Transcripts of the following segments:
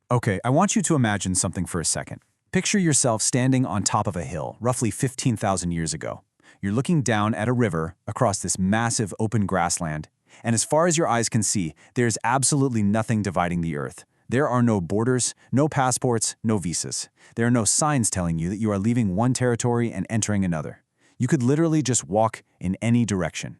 Okay, I want you to imagine something for a second. Picture yourself standing on top of a hill, roughly 15,000 years ago. You're looking down at a river across this massive open grassland, and as far as your eyes can see, there's absolutely nothing dividing the earth. There are no borders, no passports, no visas. There are no signs telling you that you are leaving one territory and entering another. You could literally just walk in any direction.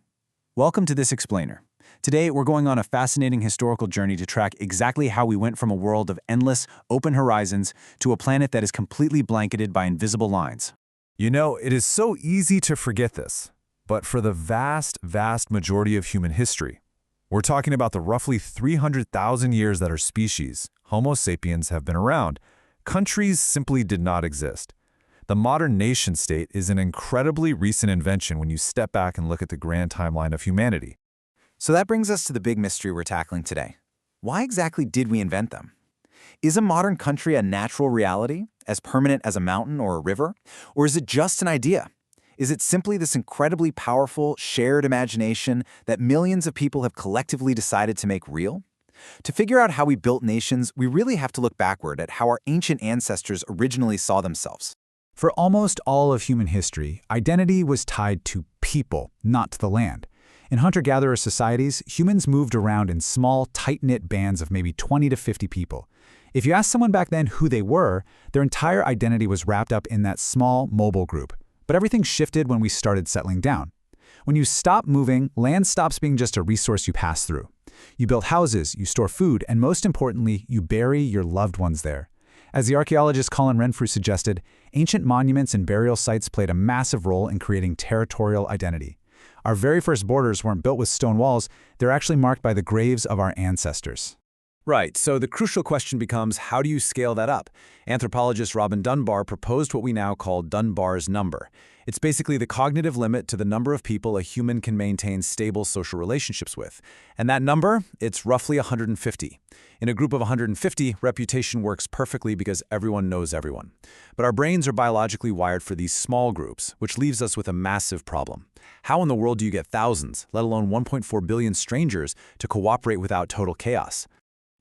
Welcome to This Explainer. Today, we're going on a fascinating historical journey to track exactly how we went from a world of endless, open horizons to a planet that is completely blanketed by invisible lines. You know, it is so easy to forget this, but for the vast majority of human history, we're talking about the roughly 300,000 years that our species, Homo sapiens, have been around. Countries simply did not exist. The modern nation-state is an incredibly recent invention when you step back and look at the grand timeline of humanity. So that brings us to the big mystery we're tackling today. Why exactly did we invent them? Is a modern country a natural reality, as permanent as a mountain or a river? Or is it just an idea? Is it simply this incredibly powerful, shared imagination that millions of people have collectively decided to make real? To figure out how we built nations, we really have to look backward at how our ancient ancestors originally saw themselves. For almost all of human history, identity was tied to people, not to the land. In hunter-gatherer societies, humans moved around in small, tight-knit bands of maybe 20 to 50 people. If you asked someone back then who they were, their entire identity was wrapped up in that small, mobile group. But everything shifted when we started settling down. When you stop moving, land stops being just a resource you pass through. You build houses, you store food, and most importantly, you bury your loved ones there. As the archaeologist Colin Renfrew suggested, ancient monuments and burial sites played a massive role in creating territorial identity. Our very first borders weren't built with stone walls, they're actually marked by the graves of our ancestors. Right, so the crucial question becomes, how do you scale that up? Anthropologist Robin Dunbar proposed what we now call Dunbar's number. It's basically the cognitive limit to the number of people a human can maintain stable social relationships with. And that number, it's roughly 150. In a group of 150, reputation works perfectly because everyone knows everyone. But our brains are biologically wired for these small groups, which leaves us with a massive problem. How in the world do you get thousands, let alone 1.4 billion strangers, to cooperate without total chaos?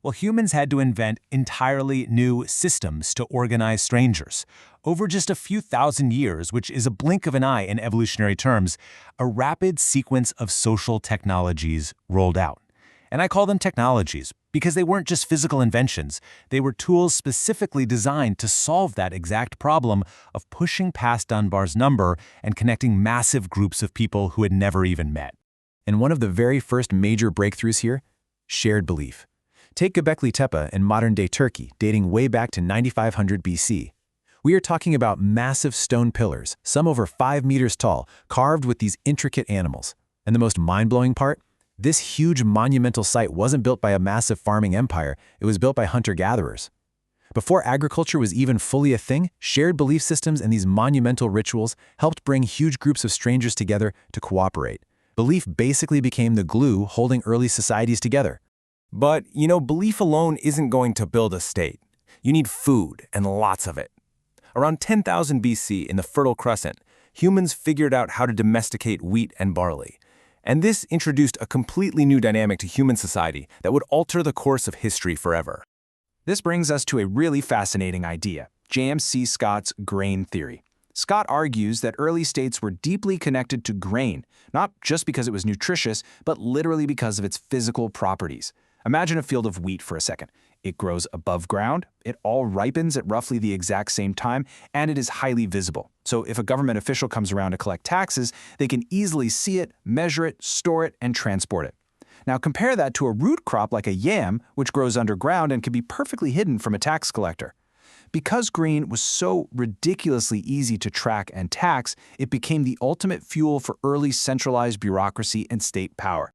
Well, humans had to invent entirely new systems to organize strangers. Over just a few thousand years, which is a blink of an eye in evolutionary terms, a rapid sequence of social technologies rolled out. And I call them technologies because they weren't just physical inventions. They were tools specifically designed to solve that exact problem of pushing past Dunbar's number and connecting massive groups of people who had never even met. And one of the very first major breakthroughs here? Shared belief. Take Göbekli Tepe in modern-day Turkey, dating way back to 9500 BC. We are talking about massive stone pillars, some over 5 meters tall, carved with these intricate animals. And the most mind-blowing part? This huge monumental site wasn't built by a massive farming empire, it was built by hunter-gatherers. Before agriculture was even fully a thing, shared belief systems and these monumental rituals helped bring huge groups of strangers together to cooperate. Belief basically became the glue holding early societies together. But, belief alone isn't going to build a state. You need food, and lots of it. Around 10,000 BC in the Fertile Crescent, humans figured out how to domesticate wheat and barley. And this introduced a completely new dynamic to human society that would alter the course of history forever. This brings us to a really fascinating idea, J.M.C. Scott's grain theory. Scott argues that early states were deeply connected to grain, not just because it was nutritious, but literally because of its physical properties. Imagine a field of wheat for a second. It grows above ground, it all ripens at roughly the exact same time, and it is highly visible. So if a government official comes around to collect taxes, they can easily see it, measure it, store it, and transport it. Now compare that to a root crop like a yam, which grows underground and can be perfectly hidden from a tax collector. Because grain was so ridiculously easy to track and tax, it became the ultimate fuel for early centralized bureaucracy and state power.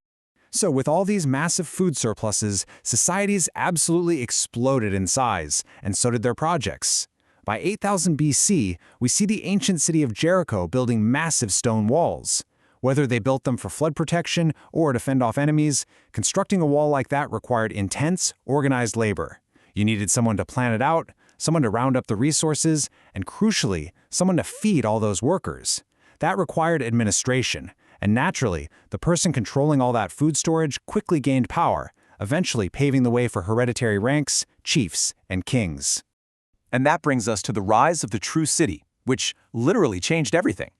So with all these massive food surpluses, societies absolutely exploded in size, and so did their projects. By 8000 BC, we see the ancient city of Jericho building massive stone walls. Whether they built them for flood protection or to fend off enemies, constructing a wall like that required intense, organized labor. You needed someone to plan it out, someone to round up the resources, and crucially, someone to feed all those workers. That required administration. And naturally, the person controlling all that food storage quickly gained power, eventually paving the way for hereditary ranks, chiefs, and kings. And that brings us to the rise of the true city, which literally changed everything.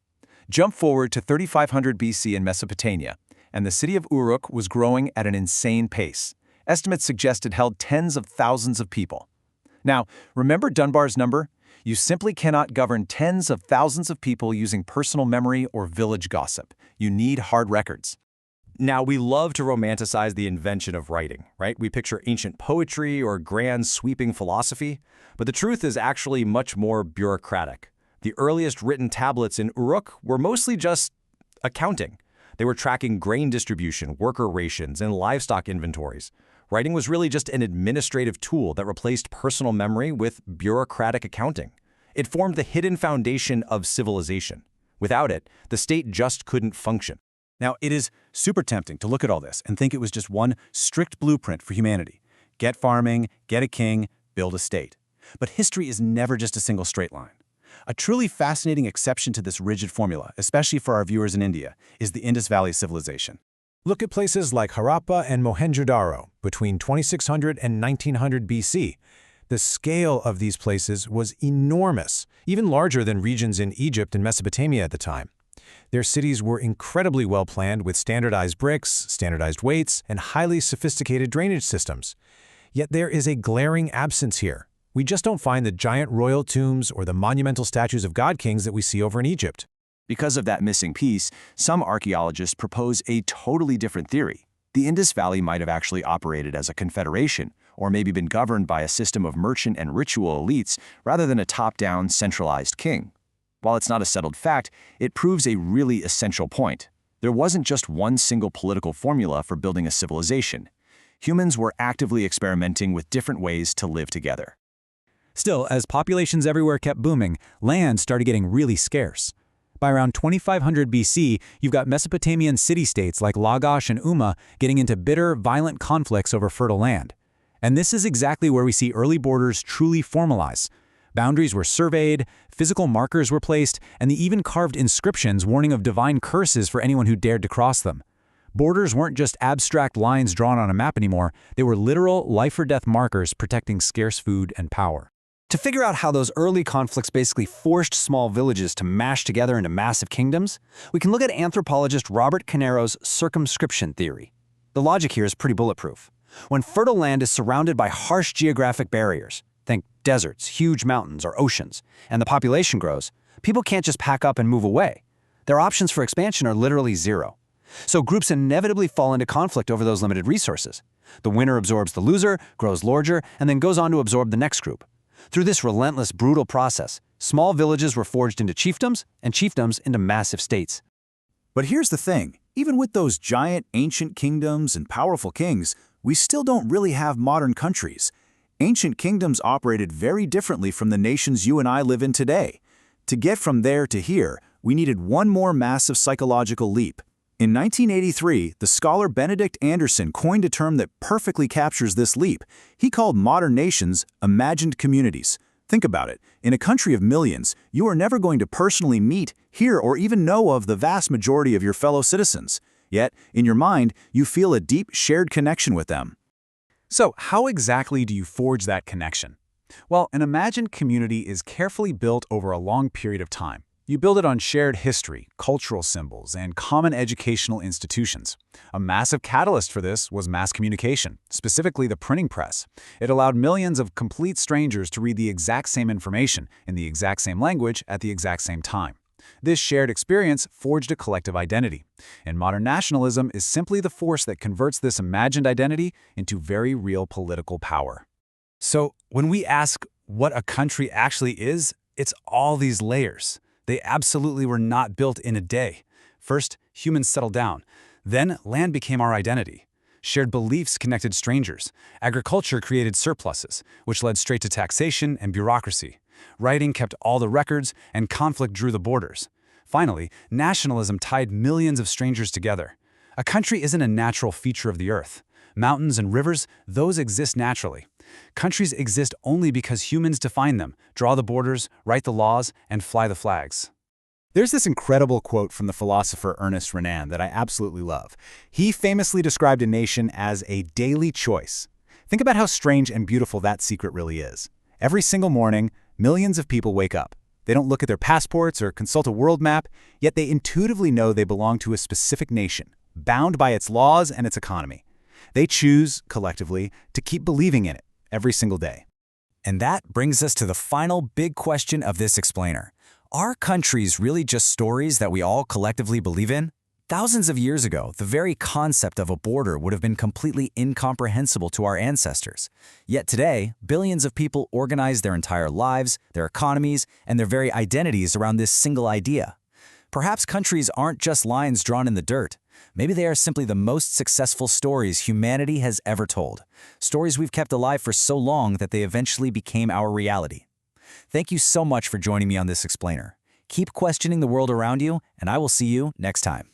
Jump forward to 3500 BC in Mesopotamia, and the city of Uruk was growing at an insane pace. Estimates suggest it held tens of thousands of people. Now, remember Dunbar's number? You simply cannot govern tens of thousands of people using personal memory or village gossip. You need hard records. Now, we love to romanticize the invention of writing, right? We picture ancient poetry or grand sweeping philosophy, but the truth is actually much more bureaucratic. The earliest written tablets in Uruk were mostly just accounting. They were tracking grain distribution, worker rations, and livestock inventories. Writing was really just an administrative tool that replaced personal memory with bureaucratic accounting. It formed the hidden foundation of civilization. Without it, the state just couldn't function. Now, it is super tempting to look at all this and think it was just one strict blueprint for humanity. Get farming, get a king, build a state. But history is never just a single straight line. A truly fascinating exception to this rigid formula, especially for our viewers in India, is the Indus Valley civilization. Look at places like Harappa and Mohenjo-daro between 2600 and 1900 BC. The scale of these places was enormous, even larger than regions in Egypt and Mesopotamia at the time. Their cities were incredibly well planned with standardized bricks, standardized weights, and highly sophisticated drainage systems. Yet there is a glaring absence here. We just don't find the giant royal tombs or the monumental statues of god kings that we see over in Egypt. Because of that missing piece, some archaeologists propose a totally different theory. The Indus Valley might have actually operated as a confederation, or maybe been governed by a system of merchant and ritual elites rather than a top-down, centralized king. While it's not a settled fact, it proves a really essential point. There wasn't just one single political formula for building a civilization. Humans were actively experimenting with different ways to live together. Still, as populations everywhere kept booming, land started getting really scarce. By around 2500 BC, you've got Mesopotamian city-states like Lagash and Umma getting into bitter, violent conflicts over fertile land. And this is exactly where we see early borders truly formalize. Boundaries were surveyed, physical markers were placed, and they even carved inscriptions warning of divine curses for anyone who dared to cross them. Borders weren't just abstract lines drawn on a map anymore, they were literal life-or-death markers protecting scarce food and power. To figure out how those early conflicts basically forced small villages to mash together into massive kingdoms, we can look at anthropologist Robert Canero's circumscription theory. The logic here is pretty bulletproof. When fertile land is surrounded by harsh geographic barriers, think deserts, huge mountains, or oceans, and the population grows, people can't just pack up and move away. Their options for expansion are literally zero. So groups inevitably fall into conflict over those limited resources. The winner absorbs the loser, grows larger, and then goes on to absorb the next group. Through this relentless, brutal process, small villages were forged into chiefdoms, and chiefdoms into massive states. But here's the thing, even with those giant ancient kingdoms and powerful kings, we still don't really have modern countries. Ancient kingdoms operated very differently from the nations you and I live in today. To get from there to here, we needed one more massive psychological leap. In 1983, the scholar Benedict Anderson coined a term that perfectly captures this leap. He called modern nations imagined communities. Think about it. In a country of millions, you are never going to personally meet, hear, or even know of the vast majority of your fellow citizens. Yet, in your mind, you feel a deep shared connection with them. So, how exactly do you forge that connection? Well, an imagined community is carefully built over a long period of time. You build it on shared history, cultural symbols, and common educational institutions. A massive catalyst for this was mass communication, specifically the printing press. It allowed millions of complete strangers to read the exact same information in the exact same language at the exact same time. This shared experience forged a collective identity. And modern nationalism is simply the force that converts this imagined identity into very real political power. So, when we ask what a country actually is, it's all these layers. They absolutely were not built in a day. First, humans settled down. Then, land became our identity. Shared beliefs connected strangers. Agriculture created surpluses, which led straight to taxation and bureaucracy. Writing kept all the records, and conflict drew the borders. Finally, nationalism tied millions of strangers together. A country isn't a natural feature of the earth. Mountains and rivers, those exist naturally. Countries exist only because humans define them, draw the borders, write the laws, and fly the flags. There's this incredible quote from the philosopher Ernest Renan that I absolutely love. He famously described a nation as a daily choice. Think about how strange and beautiful that secret really is. Every single morning, millions of people wake up. They don't look at their passports or consult a world map, yet they intuitively know they belong to a specific nation, bound by its laws and its economy. They choose, collectively, to keep believing in it every single day. And that brings us to the final big question of this explainer. Are countries really just stories that we all collectively believe in? Thousands of years ago, the very concept of a border would have been completely incomprehensible to our ancestors. Yet today, billions of people organize their entire lives, their economies, and their very identities around this single idea. Perhaps countries aren't just lines drawn in the dirt. Maybe they are simply the most successful stories humanity has ever told. Stories we've kept alive for so long that they eventually became our reality. Thank you so much for joining me on this explainer. Keep questioning the world around you, and I will see you next time.